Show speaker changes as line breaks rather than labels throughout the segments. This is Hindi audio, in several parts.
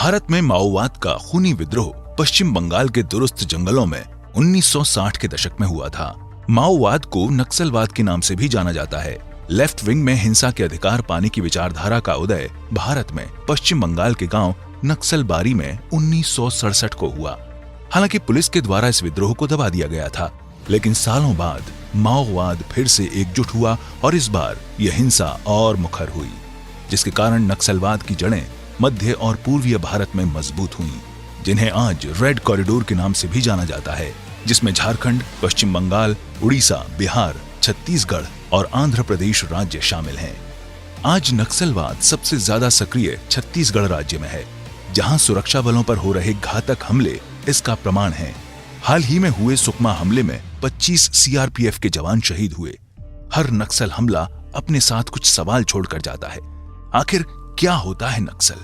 भारत में माओवाद का खूनी विद्रोह पश्चिम बंगाल के दुरुस्त जंगलों में 1960 के दशक में हुआ था। माओवाद को नक्सलवाद के नाम से भी जाना जाता है। लेफ्ट विंग में हिंसा के अधिकार पाने की विचारधारा का उदय भारत में पश्चिम बंगाल के गांव नक्सलबारी में 1967 को हुआ। हालांकि पुलिस के द्वारा इस विद्रोह को दबा दिया गया था, लेकिन सालों बाद माओवाद फिर से एकजुट हुआ और इस बार यह हिंसा और मुखर हुई, जिसके कारण नक्सलवाद की जड़ें मध्य और पूर्वीय भारत में मजबूत हुई, जिन्हें आज रेड कॉरिडोर के नाम से भी जाना जाता है, जिसमें झारखंड, पश्चिम बंगाल, उड़ीसा, बिहार, छत्तीसगढ़ और आंध्र प्रदेश राज्य शामिल हैं। आज नक्सलवाद सबसे ज्यादा सक्रिय छत्तीसगढ़ राज्य में है, जहां सुरक्षा बलों पर हो रहे घातक हमले इसका प्रमाण है। हाल ही में हुए सुकमा हमले में 25 सीआरपीएफ के जवान शहीद हुए। हर नक्सल हमला अपने साथ कुछ सवाल छोड़कर जाता है। आखिर क्या होता है नक्सल,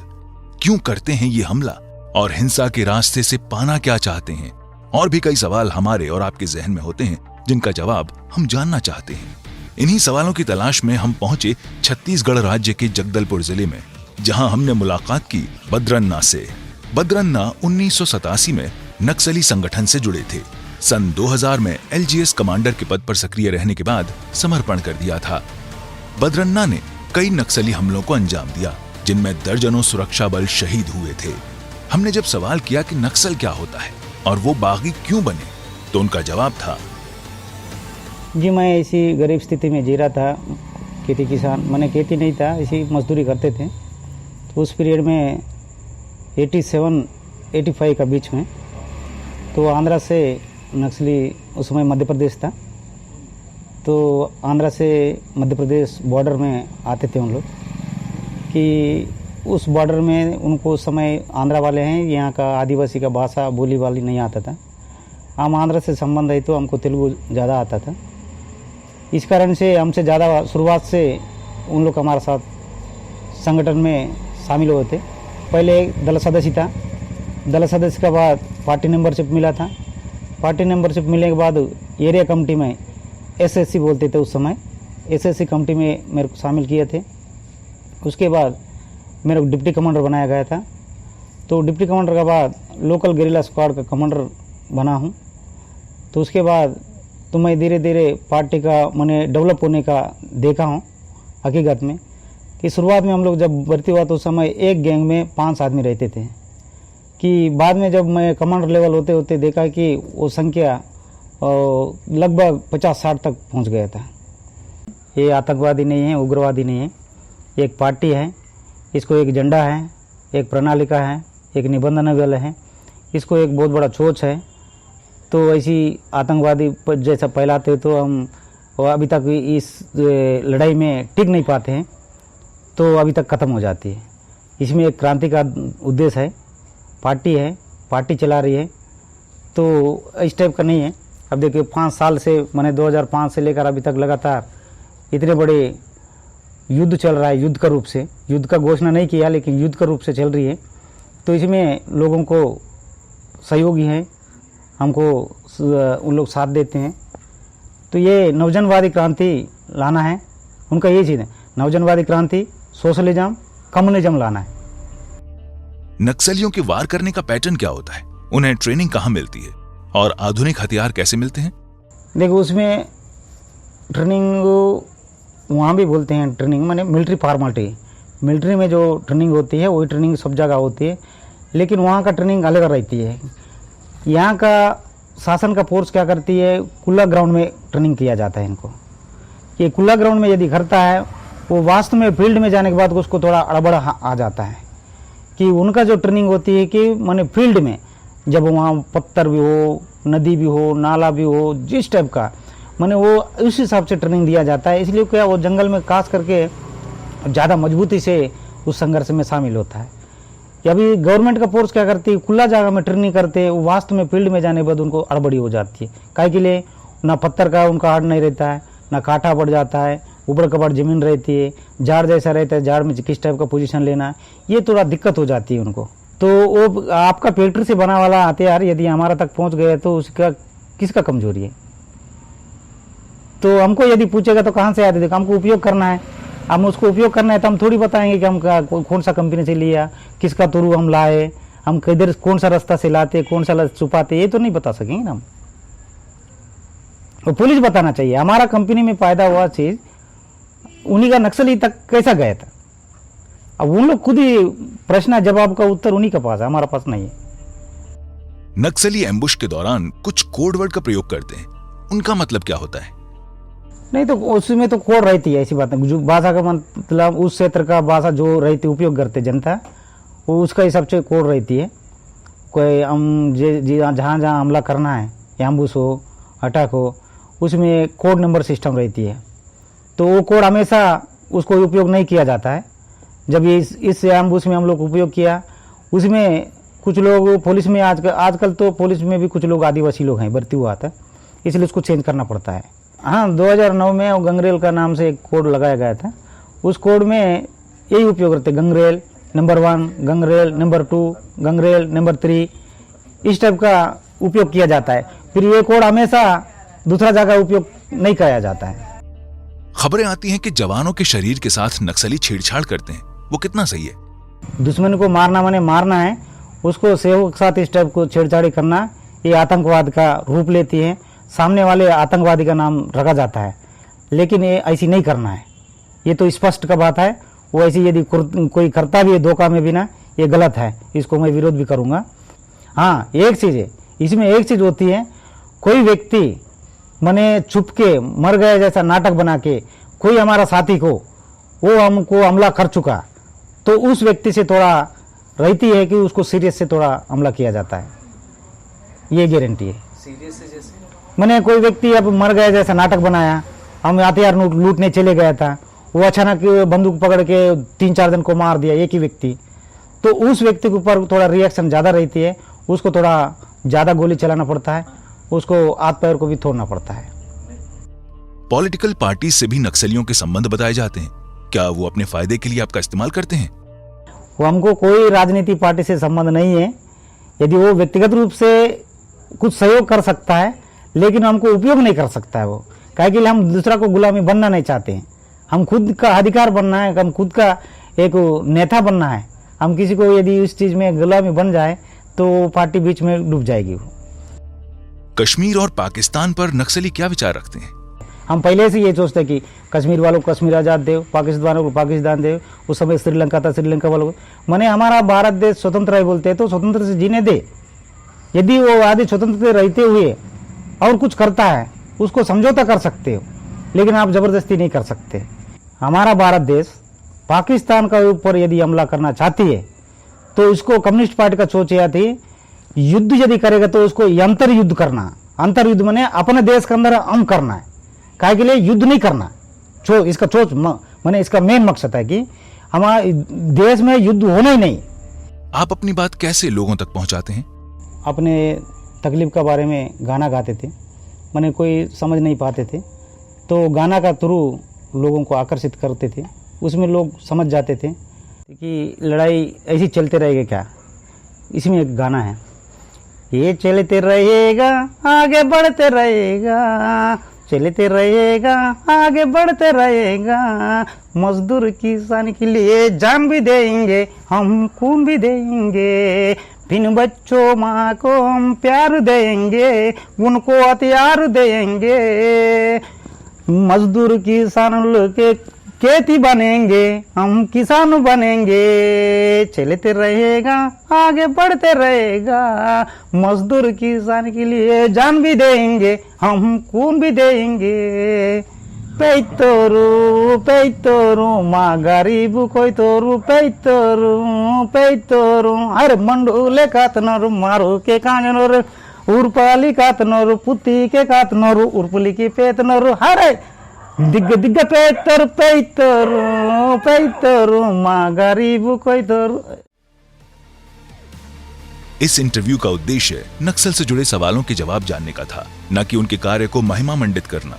क्यों करते हैं ये हमला और हिंसा के रास्ते से पाना क्या चाहते हैं? और भी कई सवाल हमारे और आपके जहन में होते हैं, जिनका जवाब हम जानना चाहते हैं। इन्हीं सवालों की तलाश में हम पहुंचे छत्तीसगढ़ राज्य के जगदलपुर जिले में, जहां हमने मुलाकात की बद्रन्ना से। बद्रन्ना 1987 में नक्सली संगठन से जुड़े थे। सन 2000 में एलजीएस कमांडर के पद पर सक्रिय रहने के बाद समर्पण कर दिया था। बद्रन्ना ने कई नक्सली हमलों को अंजाम दिया, जिनमें दर्जनों सुरक्षा बल शहीद हुए थे। हमने जब सवाल किया कि नक्सल क्या होता है और वो बागी क्यों बने, तो उनका जवाब था,
जी मैं ऐसी गरीब स्थिति में जी रहा था। खेती किसान, मैंने खेती नहीं था, ऐसी मजदूरी करते थे। तो उस पीरियड में 87-85 का बीच में तो आंध्रा से नक्सली, उस समय मध्य प्रदेश था, तो आंध्रा से मध्य प्रदेश बॉर्डर में आते थे उन लोग कि उस बॉर्डर में उनको उस समय आंध्रा वाले हैं, यहाँ का आदिवासी का भाषा बोली वाली नहीं आता था। हम आंध्रा से संबंध है तो हमको तेलुगु ज़्यादा आता था। इस कारण से हमसे ज़्यादा शुरुआत से उन लोग हमारे साथ संगठन में शामिल हुए थे। पहले दल सदस्य था, दल सदस्य के बाद पार्टी मेंबरशिप मिला था। पार्टी मेंबरशिप मिलने के बाद एरिया कमेटी में एसएससी बोलते थे उस समय, एसएससी कमेटी में मेरे को शामिल किए थे। उसके बाद मेरे को डिप्टी कमांडर बनाया गया था। तो डिप्टी कमांडर के बाद लोकल गेरिला स्क्वाड का कमांडर बना हूँ। तो उसके बाद तो मैं धीरे धीरे पार्टी का मैंने डेवलप होने का देखा हूँ हकीकत में, कि शुरुआत में हम लोग जब भर्ती हुआ तो उस समय एक गैंग में 5 आदमी रहते थे, कि बाद में जब मैं कमांडर लेवल होते होते देखा कि वो संख्या लगभग 50-60 तक पहुंच गया था। ये आतंकवादी नहीं है, उग्रवादी नहीं है, एक पार्टी है, इसको एक झंडा है, एक प्रणालिका है, एक निबंधन बल है, इसको एक बहुत बड़ा सोच है। तो ऐसी आतंकवादी जैसा फैलाते तो हम अभी तक इस लड़ाई में टिक नहीं पाते हैं, तो अभी तक ख़त्म हो जाती है। इसमें एक क्रांति का उद्देश्य है, पार्टी है, पार्टी चला रही है, तो इस टाइप का नहीं है। अब देखिए 5 साल से, मैंने 2005 से लेकर अभी तक लगातार इतने बड़े युद्ध चल रहा है, युद्ध का रूप से, युद्ध का घोषणा नहीं किया लेकिन युद्ध का रूप से चल रही है। तो इसमें लोगों को सहयोगी है, हमको उन लोग साथ देते हैं। तो ये नवजनवादी क्रांति लाना है, उनका ये चीज़ है, नवजनवादी क्रांति, सोशलिज्म, कम्युनिज्म लाना है।
नक्सलियों के वार करने का पैटर्न क्या होता है, उन्हें ट्रेनिंग कहाँ मिलती है और आधुनिक हथियार कैसे मिलते हैं?
देखो उसमें ट्रेनिंग वहाँ भी बोलते हैं, ट्रेनिंग माने मिलिट्री फॉर्मेलिटी। मिलिट्री में जो ट्रेनिंग होती है वही ट्रेनिंग सब जगह होती है, लेकिन वहाँ का ट्रेनिंग अलग रहती है। यहाँ का शासन का फोर्स क्या करती है, खुला ग्राउंड में ट्रेनिंग किया जाता है इनको। ये खुला ग्राउंड में यदि करता है, वो वास्तव में फील्ड में जाने के बाद उसको थोड़ा अड़बड़ आ जाता है। कि उनका जो ट्रेनिंग होती है कि माने फील्ड में जब वहाँ पत्थर भी हो, नदी भी हो, नाला भी हो, जिस टाइप का माने वो उस हिसाब से ट्रेनिंग दिया जाता है। इसलिए क्या वो जंगल में खास करके ज़्यादा मजबूती से उस संघर्ष में शामिल होता है। कि अभी गवर्नमेंट का फोर्स क्या करती है, खुला जगह में ट्रेनिंग करते, वो वास्तव में फील्ड में जाने के बाद उनको अड़बड़ी हो जाती है। काहे के लिए ना पत्थर का उनका हार्ड नहीं रहता है, ना कांटा पड़ जाता है, ऊपर कपड़ जमीन रहती है, झाड़ जैसा रहता है, झाड़ में किस टाइप का पोजीशन लेना है, ये थोड़ा दिक्कत हो जाती है उनको। तो वो आपका फैक्ट्री से बना वाला हथियार यदि हमारा तक पहुंच गया तो उसका किसका कमजोरी है? तो हमको यदि पूछेगा तो कहाँ से आते थे, हमको उपयोग करना है। हम उसको उपयोग करना है तो हम थोड़ी बताएंगे कि हम कौन सा कंपनी से लिया, किसका थ्रू हम लाए, हम किधर कौन सा रास्ता से लाते, कौन सा छुपाते, ये तो नहीं बता सकेंगे ना हम। और पुलिस बताना चाहिए हमारा कंपनी में पैदा हुआ चीज उन्हीं का नक्सली तक कैसा गया था। अब उन लोग खुद ही प्रश्न जवाब का उत्तर उन्हीं के पास है, हमारा पास नहीं है।
नक्सली एम्बुश के दौरान कुछ कोड वर्ड का प्रयोग करते हैं, उनका मतलब क्या होता है?
नहीं तो उसमें तो कोड रहती है, ऐसी बात है। जो भाषा का मतलब उस क्षेत्र का भाषा जो रहती उपयोग करते जनता, वो उसका हिसाब से कोड रहती है। कोई हम जहाँ जहाँ हमला करना है, एम्बुश हो, अटैक हो, उसमें कोड नंबर सिस्टम रहती है। तो वो कोड हमेशा उसको उपयोग नहीं किया जाता है। जब ये इस एम्बुश में हम लोग उपयोग किया, उसमें कुछ लोग पुलिस में आजकल तो पुलिस में भी कुछ लोग आदिवासी लोग हैं, भर्ती हुआ था, इसलिए उसको चेंज करना पड़ता है। हाँ, 2009 में वो गंगरेल का नाम से एक कोड लगाया गया था। उस कोड में यही उपयोग करते, Gangrel number 1, Gangrel number 2, Gangrel number 3, इस टाइप का उपयोग किया जाता है। फिर ये कोड हमेशा दूसरा जगह उपयोग नहीं किया जाता है।
खबरें आती हैं कि जवानों के शरीर के साथ नक्सली छेड़छाड़ करते हैं, वो कितना सही है?
दुश्मन को मारना माने मारना है, उसको सेवक के साथ इस टाइप को छेड़छाड़ी करना, ये आतंकवाद का रूप लेती है। सामने वाले आतंकवादी का नाम रखा जाता है, लेकिन ये ऐसी नहीं करना है। ये तो स्पष्ट का बात है। वो ऐसी यदि कोई करता भी है धोखा में भी ना, ये गलत है, इसको मैं विरोध भी करूँगा। हाँ, एक चीज़ है इसमें, एक चीज़ होती है, कोई व्यक्ति मने छुप के मर गया जैसा नाटक बना के कोई हमारा साथी को वो हमको हमला कर चुका, तो उस व्यक्ति से थोड़ा रहती है कि उसको सीरियस से थोड़ा हमला किया जाता है, ये गारंटी है।
सीरियस से जैसे
मैंने कोई व्यक्ति अब मर गया जैसा नाटक बनाया, हम हथियार लूटने चले गया था, वो अचानक बंदूक पकड़ के 3-4 दिन को मार दिया एक ही व्यक्ति, तो उस व्यक्ति के ऊपर थोड़ा रिएक्शन ज़्यादा रहती है, उसको थोड़ा ज़्यादा गोली चलाना पड़ता है, उसको हाथ पैर को भी तोड़ना पड़ता है।
पॉलिटिकल पार्टी से भी नक्सलियों के संबंध बताए जाते हैं, क्या वो अपने फायदे के लिए आपका इस्तेमाल करते हैं?
वो हमको कोई राजनीतिक पार्टी से संबंध नहीं है। यदि वो व्यक्तिगत रूप से कुछ सहयोग कर सकता है, लेकिन हमको उपयोग नहीं कर सकता है वो, काहे कि हम दूसरा को गुलामी बनना नहीं चाहते हैं। हम खुद का अधिकार बनना है, हम खुद का एक नेता बनना है। हम किसी को यदि इस चीज में गुलामी बन जाए तो पार्टी बीच में डूब जाएगी। वो
कश्मीर और पाकिस्तान पर नक्सली क्या विचार रखते हैं?
हम पहले से ये सोचते कि कश्मीर वालों को कश्मीर आज़ाद दे, पाकिस्तान वालों को पाकिस्तान दे। उस समय श्रीलंका था, श्रीलंका वालों को माने हमारा भारत देश स्वतंत्र है बोलते हैं, तो स्वतंत्र से जीने दे। यदि वो आदि स्वतंत्र रहते हुए और कुछ करता है, उसको समझौता कर सकते हो, लेकिन आप जबरदस्ती नहीं कर सकते। हमारा भारत देश पाकिस्तान का ऊपर यदि हमला करना चाहती है, तो इसको कम्युनिस्ट पार्टी का सोच यह थी, युद्ध यदि करेगा तो उसको अंतर युद्ध करना। अंतर युद्ध माने अपने देश के अंदर हम करना है, काहे के लिए युद्ध नहीं करना। इसका सोच माने इसका मेन मकसद है कि हमारे देश में युद्ध होना ही नहीं।
आप अपनी बात कैसे लोगों तक पहुंचाते हैं?
अपने तकलीफ के बारे में गाना गाते थे, माने कोई समझ नहीं पाते थे, तो गाना का थ्रू लोगों को आकर्षित करते थे, उसमें लोग समझ जाते थे कि लड़ाई ऐसी चलते रहेगी क्या। इसमें एक गाना है, ये चलते रहेगा आगे बढ़ते रहेगा, चलते रहेगा आगे बढ़ते रहेगा, मजदूर किसान के लिए जान भी देंगे हम, खून भी देंगे, बिन बच्चों माँ को हम प्यार देंगे, उनको हथियार देंगे, मजदूर किसान के खेती बनेंगे, हम किसान बनेंगे, चलते रहेगा आगे बढ़ते रहेगा, मजदूर किसान के लिए जान भी देंगे हम, खून भी देंगे, पेतोरू पेतोरू माँ गरीब कोई तोरू, पेतोरू अरे मंडूले कातनोरू मारू के कांजनोरू, उर्पाली कातनोरू पुती के कातनोरू, उर्पली की पेतनोरू, हरे दिग्ग दिग्ग पेतरू माँ गरीब कोई तोरू।
इस इंटरव्यू का उद्देश्य नक्सल से जुड़े सवालों के जवाब जानने का था, न कि उनके कार्य को महिमा मंडित करना।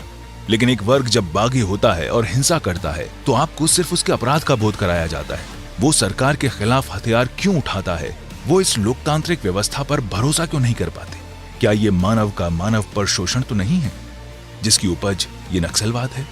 लेकिन एक वर्ग जब बागी होता है और हिंसा करता है, तो आपको सिर्फ उसके अपराध का बोध कराया जाता है। वो सरकार के खिलाफ हथियार क्यों उठाता है? वो इस लोकतांत्रिक व्यवस्था पर भरोसा क्यों नहीं कर पाते? क्या ये मानव का मानव पर शोषण तो नहीं है, जिसकी उपज ये नक्सलवाद है?